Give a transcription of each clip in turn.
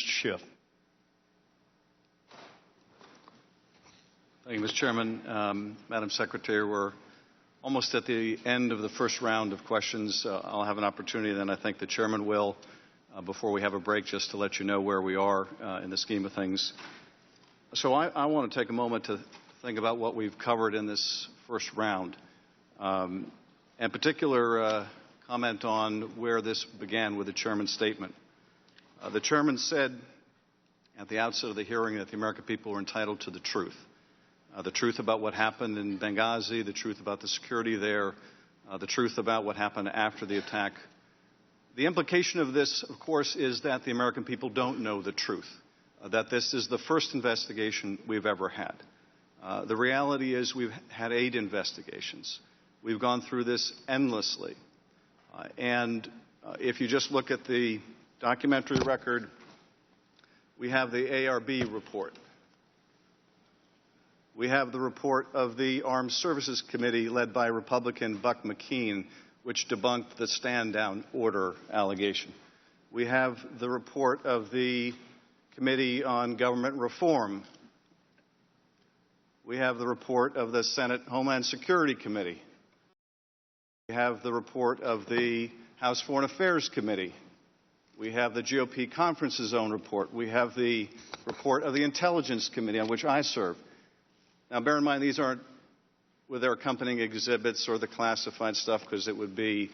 Schiff. Thank you, Mr. Chairman. Madam Secretary, we're almost at the end of the first round of questions. I'll have an opportunity, then I think the Chairman will, before we have a break, just to let you know where we are in the scheme of things. So I want to take a moment to think about what we've covered in this first round, and particular comment on where this began with the Chairman's statement. The Chairman said at the outset of the hearing that the American people were entitled to the truth about what happened in Benghazi, the truth about the security there, the truth about what happened after the attack. The implication of this, of course, is that the American people don't know the truth, that this is the first investigation we've ever had. The reality is we've had 8 investigations. We've gone through this endlessly. And if you just look at the documentary record, we have the ARB report. We have the report of the Armed Services Committee led by Republican Buck McKean, which debunked the stand-down order allegation. We have the report of the Committee on Government Reform. We have the report of the Senate Homeland Security Committee. We have the report of the House Foreign Affairs Committee. We have the GOP Conference's own report. We have the report of the Intelligence Committee, on which I serve. Now, bear in mind, these aren't with their accompanying exhibits or the classified stuff, because it would be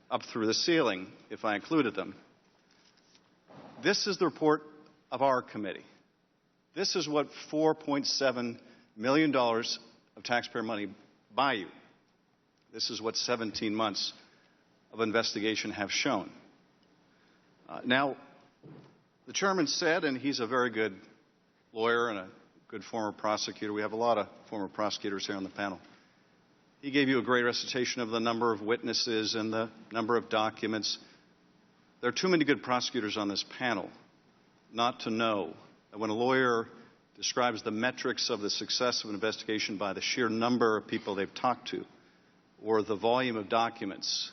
up through the ceiling if I included them. This is the report of our committee. This is what $4.7 million of taxpayer money buy you. This is what 17 months of investigation have shown. Now, the Chairman said, and he's a very good lawyer and a good former prosecutor. We have a lot of former prosecutors here on the panel. He gave you a great recitation of the number of witnesses and the number of documents. There are too many good prosecutors on this panel not to know that when a lawyer describes the metrics of the success of an investigation by the sheer number of people they've talked to or the volume of documents,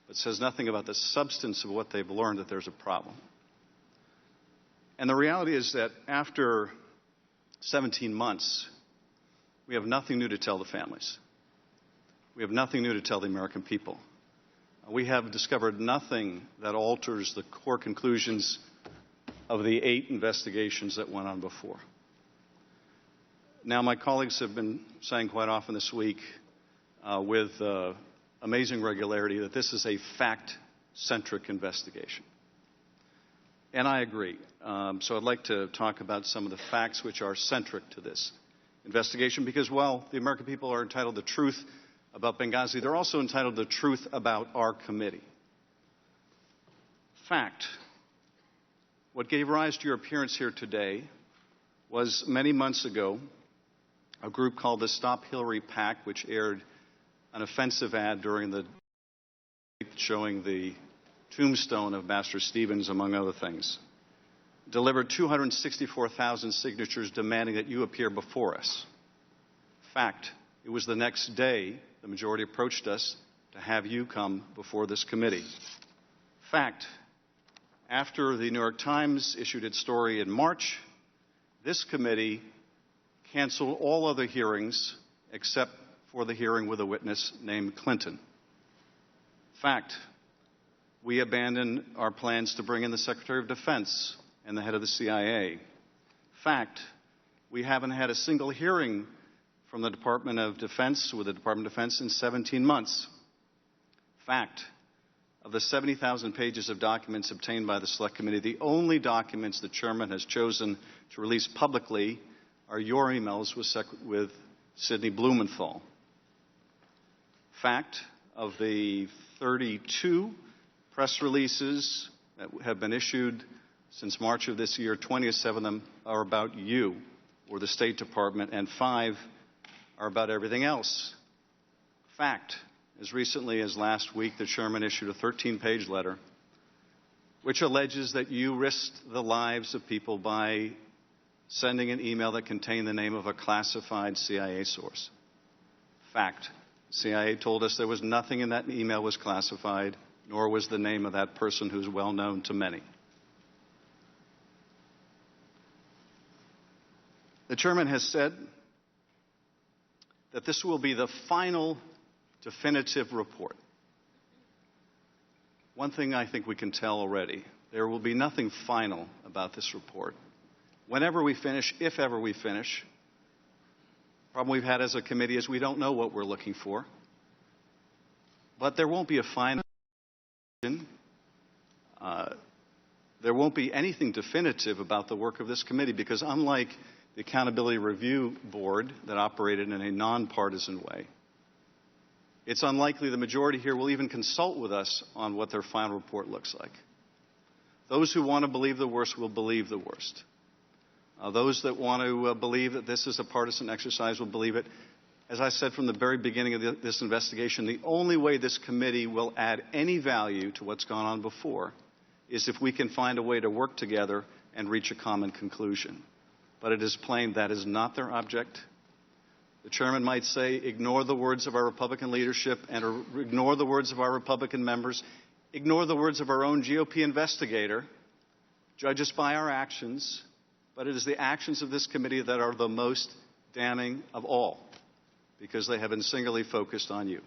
but says nothing about the substance of what they've learned, that there's a problem. And the reality is that after 17 months, we have nothing new to tell the families. We have nothing new to tell the American people. We have discovered nothing that alters the core conclusions of the 8 investigations that went on before. Now, my colleagues have been saying quite often this week with amazing regularity that this is a fact-centric investigation. And I agree. So I'd like to talk about some of the facts which are centric to this investigation, because while the American people are entitled to truth about Benghazi, they're also entitled to truth about our committee. Fact. What gave rise to your appearance here today was many months ago a group called the Stop Hillary PAC, which aired an offensive ad during the showing the tombstone of Master Stevens, among other things, delivered 264,000 signatures demanding that you appear before us. Fact, it was the next day the majority approached us to have you come before this committee. Fact, after the New York Times issued its story in March, this committee canceled all other hearings except for the hearing with a witness named Clinton. Fact, we abandoned our plans to bring in the Secretary of Defense and the head of the CIA. Fact, we haven't had a single hearing from the Department of Defense with the Department of Defense in 17 months. Fact, of the 70,000 pages of documents obtained by the Select Committee, the only documents the Chairman has chosen to release publicly are your emails with Sidney Blumenthal. Fact, of the 32 press releases that have been issued since March of this year, 27 of them are about you or the State Department, and 5 are about everything else. Fact, as recently as last week, the Chairman issued a 13-page letter which alleges that you risked the lives of people by sending an email that contained the name of a classified CIA source. Fact, CIA told us there was nothing in that email was classified, nor was the name of that person who's well known to many. The chairman has said that this will be the final definitive report. One thing I think we can tell already, there will be nothing final about this report. Whenever we finish, if ever we finish, the problem we've had as a committee is we don't know what we're looking for. But there won't be a final there won't be anything definitive about the work of this committee, because unlike the Accountability Review Board that operated in a nonpartisan way, it's unlikely the majority here will even consult with us on what their final report looks like. Those who want to believe the worst will believe the worst. Those that want to believe that this is a partisan exercise will believe it. As I said from the very beginning of this investigation, the only way this committee will add any value to what's gone on before is if we can find a way to work together and reach a common conclusion. But it is plain that is not their object. The chairman might say, ignore the words of our Republican leadership and ignore the words of our Republican members, ignore the words of our own GOP investigator, judge us by our actions, but it is the actions of this committee that are the most damning of all, because they have been singularly focused on you.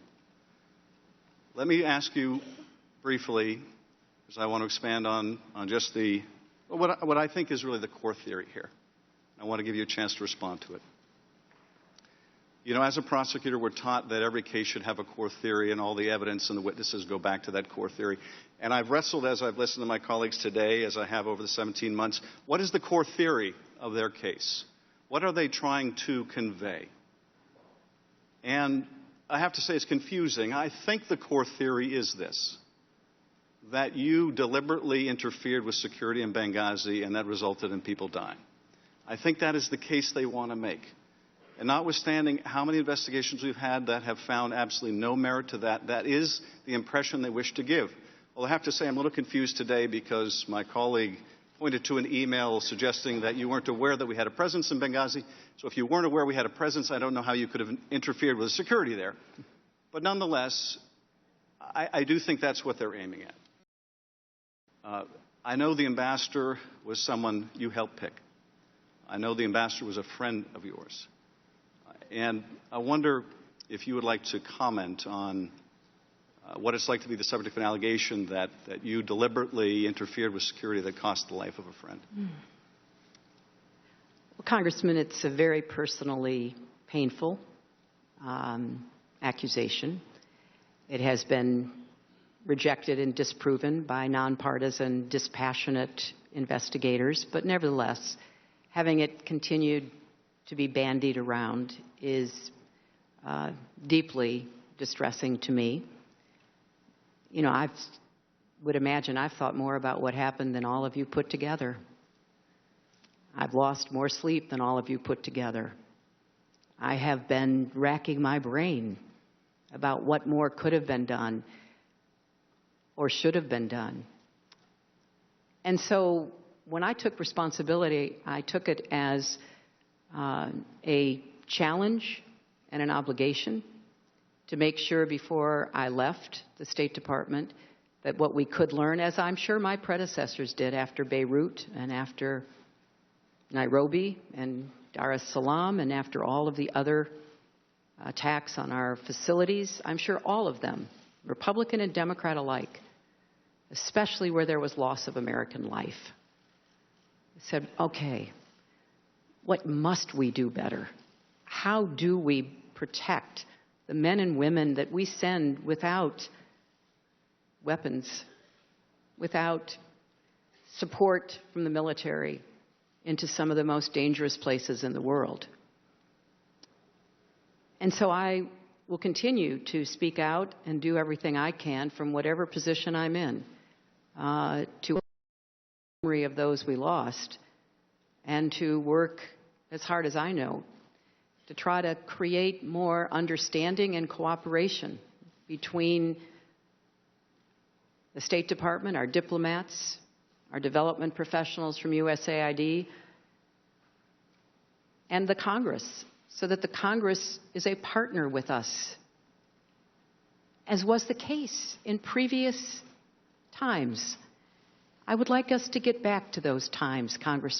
Let me ask you briefly, because I want to expand on just what I think is really the core theory here. I want to give you a chance to respond to it. You know, as a prosecutor, we're taught that every case should have a core theory, and all the evidence and the witnesses go back to that core theory. And I've wrestled, as I've listened to my colleagues today, as I have over the 17 months, what is the core theory of their case? What are they trying to convey? And I have to say it's confusing. I think the core theory is this, that you deliberately interfered with security in Benghazi and that resulted in people dying. I think that is the case they want to make. And notwithstanding how many investigations we've had that have found absolutely no merit to that, that is the impression they wish to give. Well, I have to say I'm a little confused today because my colleague pointed to an email suggesting that you weren't aware that we had a presence in Benghazi. So if you weren't aware we had a presence, I don't know how you could have interfered with security there. But nonetheless, I do think that's what they're aiming at. I know the ambassador was someone you helped pick. I know the ambassador was a friend of yours. And I wonder if you would like to comment on what it's like to be the subject of an allegation that you deliberately interfered with security that cost the life of a friend. Well, Congressman, it's a very personally painful accusation. It has been rejected and disproven by nonpartisan, dispassionate investigators, but nevertheless, having it continued to be bandied around is deeply distressing to me. You know, I would imagine I've thought more about what happened than all of you put together. I've lost more sleep than all of you put together. I have been racking my brain about what more could have been done or should have been done. And so when I took responsibility, I took it as a challenge and an obligation to make sure before I left the State Department that what we could learn, as I'm sure my predecessors did after Beirut and after Nairobi and Dar es Salaam and after all of the other attacks on our facilities, I'm sure all of them, Republican and Democrat alike, especially where there was loss of American life, said, okay, what must we do better? How do we protect the men and women that we send without weapons, without support from the military, into some of the most dangerous places in the world? And so I will continue to speak out and do everything I can from whatever position I'm in to memory of those we lost, and to work as hard as I know to try to create more understanding and cooperation between the State Department, our diplomats, our development professionals from USAID, and the Congress, so that the Congress is a partner with us, as was the case in previous times. I would like us to get back to those times, Congressman.